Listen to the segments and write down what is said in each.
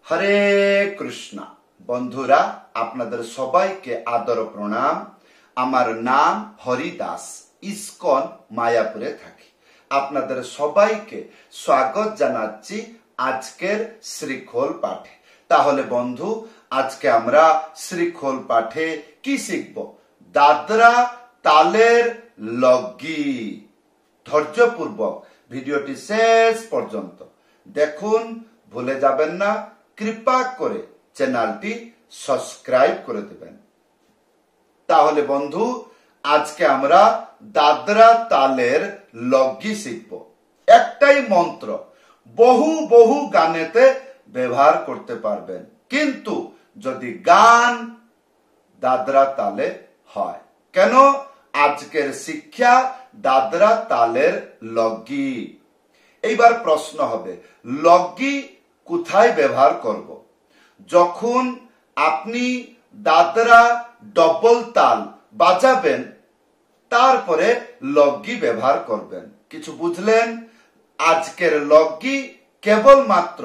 হরে কৃষ্ণ। বন্ধুরা, আপনাদের সবাইকে আদর প্রণাম। আমার নাম হরিদাস, ইস্কন মায়াপুরে থাকি। আপনাদের সবাইকে স্বাগত জানাচ্ছি আজকের শ্রীখোল পাঠে। তাহলে বন্ধু, আজকে আমরা শ্রীখোল পাঠে কি শিখব? দাদরা তালের লগি। ধৈর্যপূর্বক ভিডিওটি শেষ পর্যন্ত দেখুন, ভুলে যাবেন না। কৃপা করে চ্যানেলটি সাবস্ক্রাইব করে দেবেন। তাহলে বন্ধু, আজকে আমরা দাদরা তালের লগি শিখব। একটাই মন্ত্র, বহু গানেতে ব্যবহার করতে পারবেন, কিন্তু যদি গান দাদরা তালে হয়। কেন? আজকের শিক্ষা দাদরা তালের লগি। এইবার প্রশ্ন হবে, লগি কোথায় ব্যবহার করব? যখন আপনি দাদরা ডবল তাল বাজাবেন, তারপরে লগি ব্যবহার করবেন। কিছু বুঝলেন? আজকের লগি কেবলমাত্র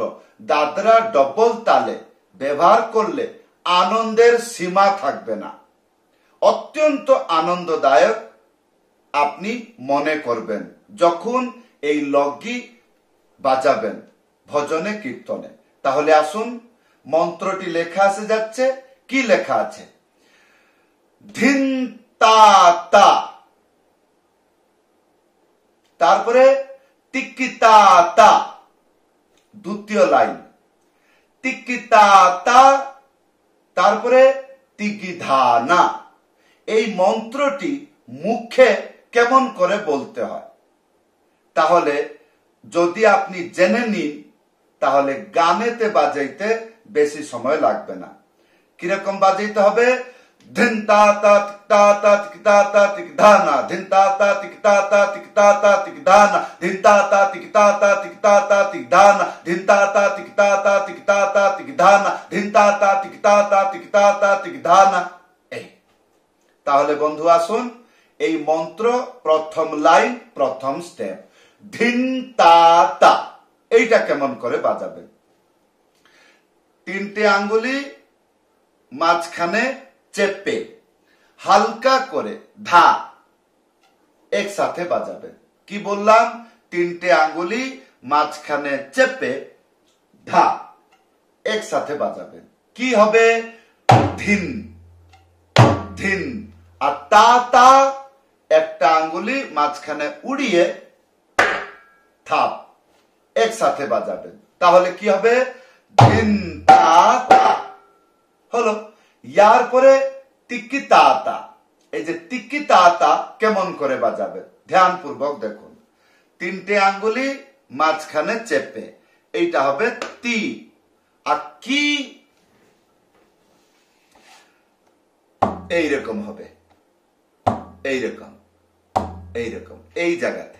দাদরা ডবল তালে ব্যবহার করলে আনন্দের সীমা থাকবে না। অত্যন্ত আনন্দদায়ক আপনি মনে করবেন যখন এই লগি বাজাবেন ভজনে কীর্তনে। তাহলে আসুন, মন্ত্রটি লেখা আসে যাচ্ছে। কি লেখা আছে? ধিন তা তা, তারপরে টিকি তা তা, দ্বিতীয় লাইন টিকি তা তা, তারপরে টিকি ধা না। এই মন্ত্রটি মুখে কেমন করে বলতে হয়, তাহলে যদি আপনি জেনে নিন, তাহলে গানেতে বাজাইতে বেশি সময় লাগবে না। কিরকম বাজাইতে হবে? ধিন তা তা টিক তা তা টিক তা তা টিক ধানা, ধিন তা তা টিক তা তা টিক তা তা টিক ধানা, ধিন তা তা টিক তা তা টিক তা তা টিক ধানা, ধিন তা তা টিক তা তা টিক তা তা টিক ধানা, ধিন তা তা টিক তা তা টিক তা তা টিক ধানা। এই তাহলে বন্ধু আসুন, এই মন্ত্র প্রথম লাইন, প্রথম স্টেপ, ধিন তা তা, এইটা কেমন করে বাজাবেন? তিনটে আঙ্গুলি মাঝখানে চেপে হালকা করে ধা একসাথে বাজাবেন। কি বললাম? তিনটে আঙ্গুলি মাঝখানে চেপে ধা একসাথে বাজাবেন। কি হবে? ধিন ধিন। আর তা তা, একটা আঙ্গুলি মাঝখানে উড়িয়ে থাপ একসাথে বাজাবেন। তাহলে কি হবে? ধিন তা তা হলো। ইয়ার পরে টিকি তা তা। এই যে টিকি তা তা কেমন করে বাজাবেন ধ্যান পূর্বক দেখুন। তিনটে আঙ্গুলি মাঝখানে চেপে, এইটা হবে তি। আর কি এইরকম হবে, এইরকম এইরকম, এই জায়গাতে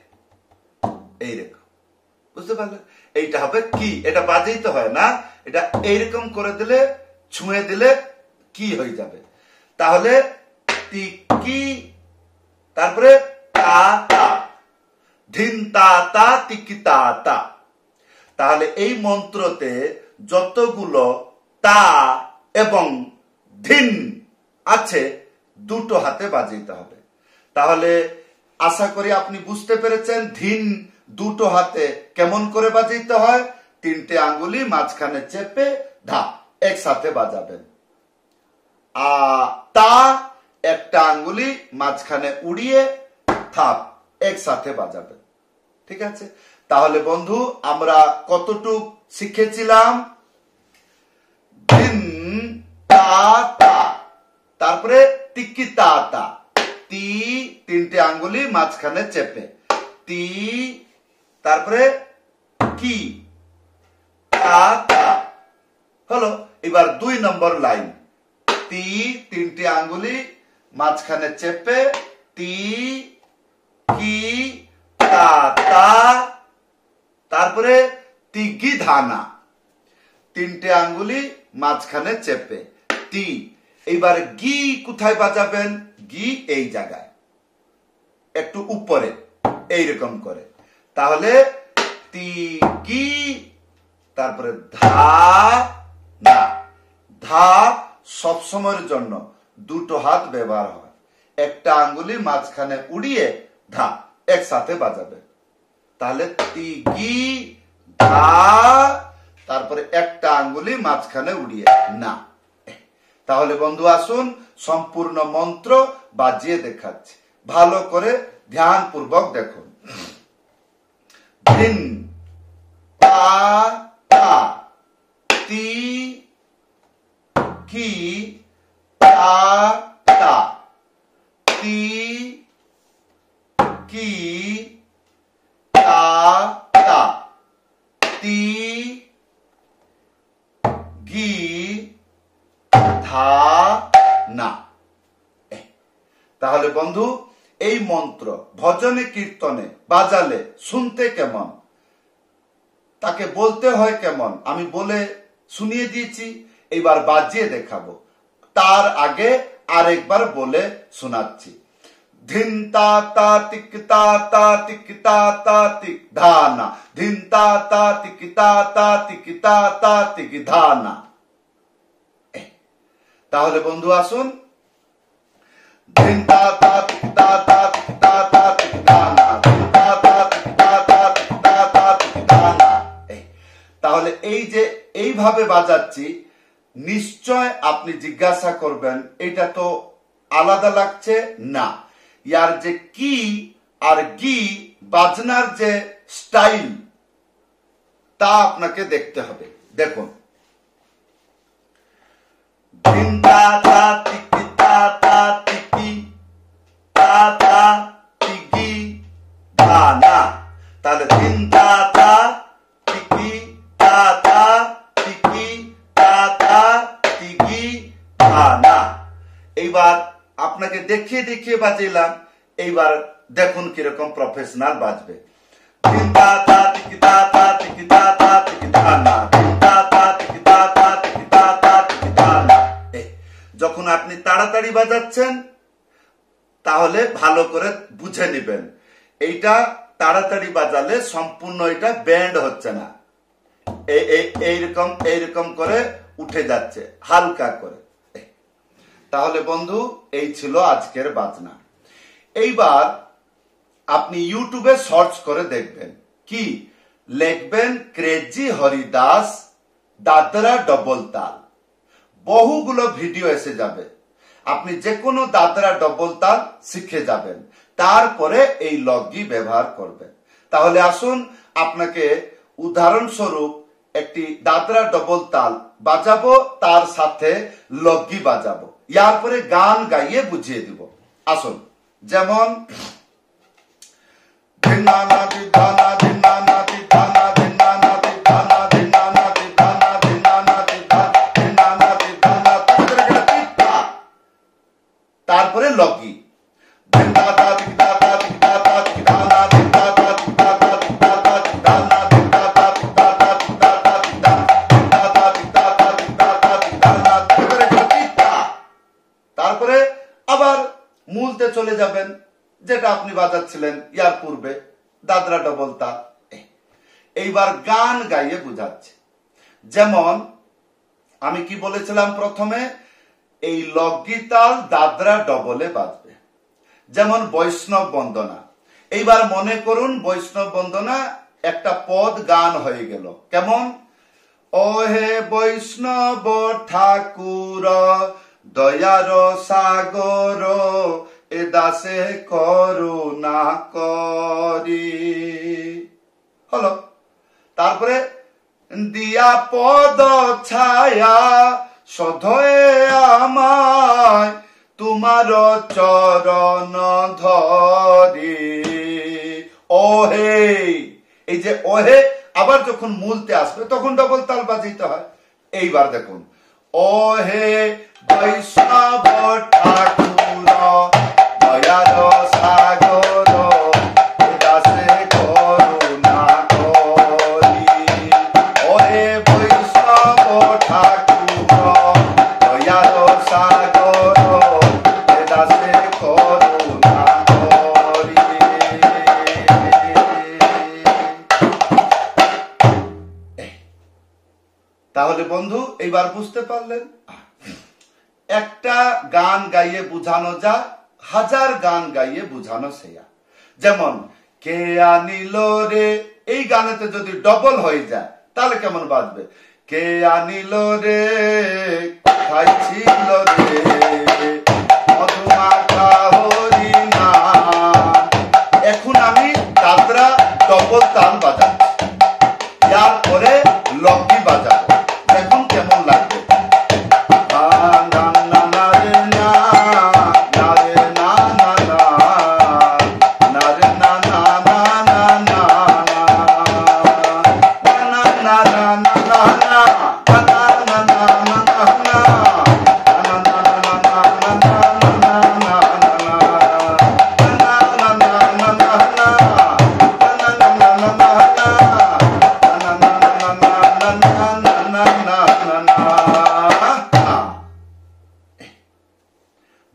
এইরকম, বুঝতে পারলেন? এইটা হবে কি। এটা বাজাইতে হয় না, এটা এইরকম করে দিলে, ছুঁয়ে দিলে কি হয়ে যাবে। তাহলে টিকি, তারপরে তা তা, ধিন তা তা টিকি তা তা। তাহলে এই মন্ত্রতে যতগুলো তা এবং ধিন আছে, দুটো হাতে বাজাইতে হবে। তাহলে আশা করি আপনি বুঝতে পেরেছেন ধিন দুটো হাতে কেমন করে বাজাইতে হয়। তিনটে আঙ্গুলি মাঝখানে চেপে ধা একসাথে বাজাবেন। তা একটা আঙ্গুলি মাঝখানে উড়িয়ে থাপ একসাথে বাজাবেন। ঠিক আছে? তাহলে বন্ধু, আমরা কতটুক শিখেছিলাম? ধিন তা তা, তারপরে টিকি তা তা, তি তিনটে আঙ্গুলি মাঝখানে চেপে, তি, তারপরে কি তা তা হলো। এবার 2 নম্বর লাইন, তি তিনটে আঙ্গুলি মাঝখানে চেপে, তি কি তা তা, তারপরে তিগি ধানা, তিনটে আঙ্গুলি মাঝখানে চেপে, তি। এইবার গি কোথায় বাজাবেন? গি এই জায়গায়, একটু উপরে, এইরকম করে। তাহলে তি গি, তারপরে ধা ধা সবসময়ের জন্য দুটো হাত ব্যবহার হয়, একটা আঙ্গুলি মাঝখানে উড়িয়ে ধা একসাথে বাজাবে। তাহলে তিগি ধা, তারপরে একটা আঙ্গুলি মাঝখানে উড়িয়ে না। তাহলে বন্ধু আসুন সম্পূর্ণ মন্ত্র বাজিয়ে দেখাচ্ছি, ভালো করে ধ্যান পূর্বক দেখুন। ধিন তা তা তি কি তা তা তি কি তা তা তি গি ধা না। তাহলে বন্ধু এই মন্ত্র ভজনে কীর্তনে বাজালে শুনতে কেমন, তাকে বলতে হয় কেমন আমি বলে শুনিয়ে দিয়েছি, এবার বাজিয়ে দেখাবো। তার আগে আরেকবার বলে শোনাচ্ছি। ধিন তা তা তিক তা তা তিক তা তা তিক ধানা, ধিন তা তা তিক তা তা তিক তা তা তিক ধানা। তাহলে বন্ধু আসুন, ধিন তা তা তিক তা তা তিক তা তা তিক ধানা, ধিন তা তা তিক তা তা তিক তা তা তিক ধানা। তাহলে এই যে এইভাবে বাজাচ্ছি, নিশ্চয় আপনি জিজ্ঞাসা করবেন এটা তো আলাদা লাগছে না, ইয়ার যে কি আর গি বাজনার যে স্টাইল তা আপনাকে দেখতে হবে। দেখুন, ধিন তা তা তিকি তা তা তিকি তা তা তিকি ধানা। তাহলে ধিন তা তা তিকি তা তা তিকি তা তা তিকি ধানা। এইবার আপনাকে দেখিয়ে দেখিয়ে বাজাইলাম, এইবার দেখুন কিরকম প্রফেশনাল বাজবে। ধিন তা তা তিকি তা তা তিকি তা তা তিকি ধানা, ধিন তা তা তিকি তা তা তিকি তা তা তিকি ধানা। যখন আপনি তাড়াতাড়ি বাজাচ্ছেন তাহলে ভালো করে বুঝে নেবেন, এইটা তাড়াতাড়ি বাজালে সম্পূর্ণ এটা ব্যান্ড হচ্ছে না, এইরকম এইরকম করে উঠে যাচ্ছে হালকা করে। তাহলে বন্ধু এই ছিল আজকের বাজনা। এইবার আপনি ইউটিউবে সার্চ করে দেখবেন, কি লিখবেন ক্রেজি হরিদাস দাদরা ডবল তাল, বহুগুলো ভিডিও এসে যাবে, আপনি যে কোনো দাদরা ডবল তাল শিখে যাবেন, তারপরে এই লগি ব্যবহার করবেন। তাহলে আসুন আপনাকে উদাহরণস্বরূপ একটি দাদরা ডবল তাল বাজাবো, তার সাথে লগি বাজাবো, ইয়ার পরে গান গাইয়ে বুঝিয়ে দিব। আসুন, যেমন ধিনানা দিধানা ধিনানা দিধানা ধিনানা দিধানা ধিনানা দিধানা ধিনানা দিধানা ধিনানা দিধানা, তারপরে লগি তারপরে আবার মূলতে চলে যাবেন, যেটা আপনি বাজাচ্ছিলেন ইয়ার পূর্বে দাদরা ডবল তাল। এইবার গান গাইয়ে বুঝাচ্ছে। যেমন আমি কি বলেছিলাম প্রথমে, এই লগি তাল দাদরা ডবলে বাজবে। যেমন বৈষ্ণব বন্দনা, এইবার মনে করুন বৈষ্ণব বন্দনা একটা পদ গান হয়ে গেল, কেমন? ও হে বৈষ্ণব ঠাকুর দয়ার সাগর এ দাসে করুণা করি, হলো। তারপরে দিয়া পদ ছায়া সধয়ে আমায় তোমার চরণ ধরি, ওহে। এই যে ওহে আবার যখন মূলতে আসবে তখন ডবল তাল বাজাইতে হয়। এইবার দেখুন, ওহে বৈষ্ণব ঠাকুর দয়ার সাগর দাসে করুণা করি, ওহে বৈষ্ণব ঠাকুর দয়ার সাগর দাসে করুণা করি। তাহলে বন্ধু এইবার বুঝতে পারলেন? একটা গান গাইয়ে বুঝানো যায়, হাজার গান গাইয়ে বুঝানো সেয়া। যেমন কে আনিল রে, এই গানেতে যদি ডবল হয়ে যায় তাহলে কেমন বাজবে? কে আনিল রে কোথায় ছিল রে মধুমাখা হরিণা। এখন আমি দাদরা ডবল তাল বাজাচ্ছি, ইয়ার পরে লকি বাজাবো, এখন কেমন লাগবে?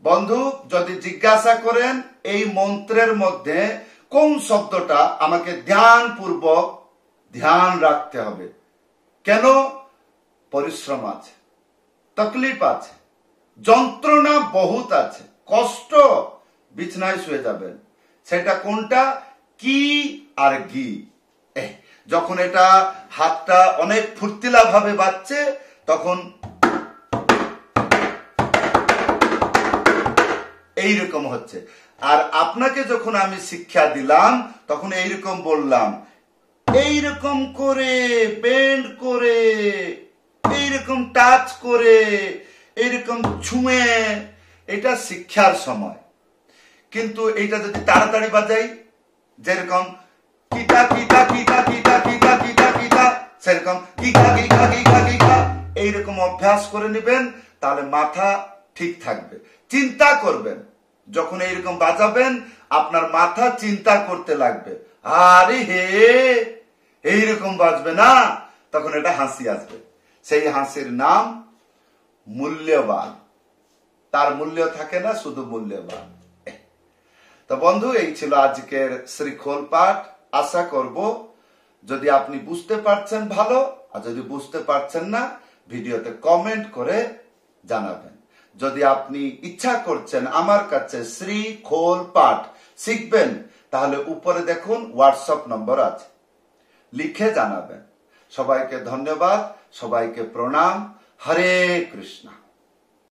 বন্ধু যদি জিজ্ঞাসা করেন এই মন্ত্রের মধ্যে কোন শব্দটা, আমাকে ধ্যানপূর্বক ধ্যান রাখতে হবে। কেন? পরিশ্রম আছে, তকলিফ আছে, যন্ত্রণা বহুত আছে, কষ্ট, বিছনায় শুয়ে যাবেন। সেটা কোনটা? কি আর গি। যখন এটা হাতটা অনেক ফুর্তিলা ভাবে বাজছে তখন এইরকম হচ্ছে। আর আপনাকে যখন আমি শিক্ষা দিলাম তখন এইরকম বললাম, এইরকম করে বেন্ড করে, এইরকম টাচ করে, এইরকম ছুঁয়ে, এটা শিক্ষার সময়। কিন্তু এইটা যদি তাড়াতাড়ি বাজাই, যেরকম কিটা কিটা কিটা কিটা কিটা কিটা কিটা, সেরকম কিকা কিকা কিকা কিকা, এইরকম অভ্যাস করে নেবেন, তাহলে মাথা ঠিক থাকবে। চিন্তা করবেন, যখন এইরকম বাজাবেন আপনার মাথা চিন্তা করতে লাগবে, আরে হে এইরকম বাজবে না, তখন এটা হাসি আসবে। সেই হাসির নাম মূল্যবান। তার মূল্য থাকে না, শুধু মূল্যবান। তো বন্ধু, এই ছিল আজকের শ্রীখোল পাঠ। আশা করব যদি আপনি বুঝতে পারছেন ভালো, আর যদি বুঝতে পারছেন না ভিডিওতে কমেন্ট করে জানাবেন। যদি আপনি ইচ্ছা করছেন আমার কাছে শ্রীখোল পাঠ শিখবেন, তাহলে উপরে দেখুন হোয়াটসঅ্যাপ নম্বর আছে, লিখে জানাবেন। সবাইকে ধন্যবাদ, সবাইকে প্রণাম। হরে কৃষ্ণ।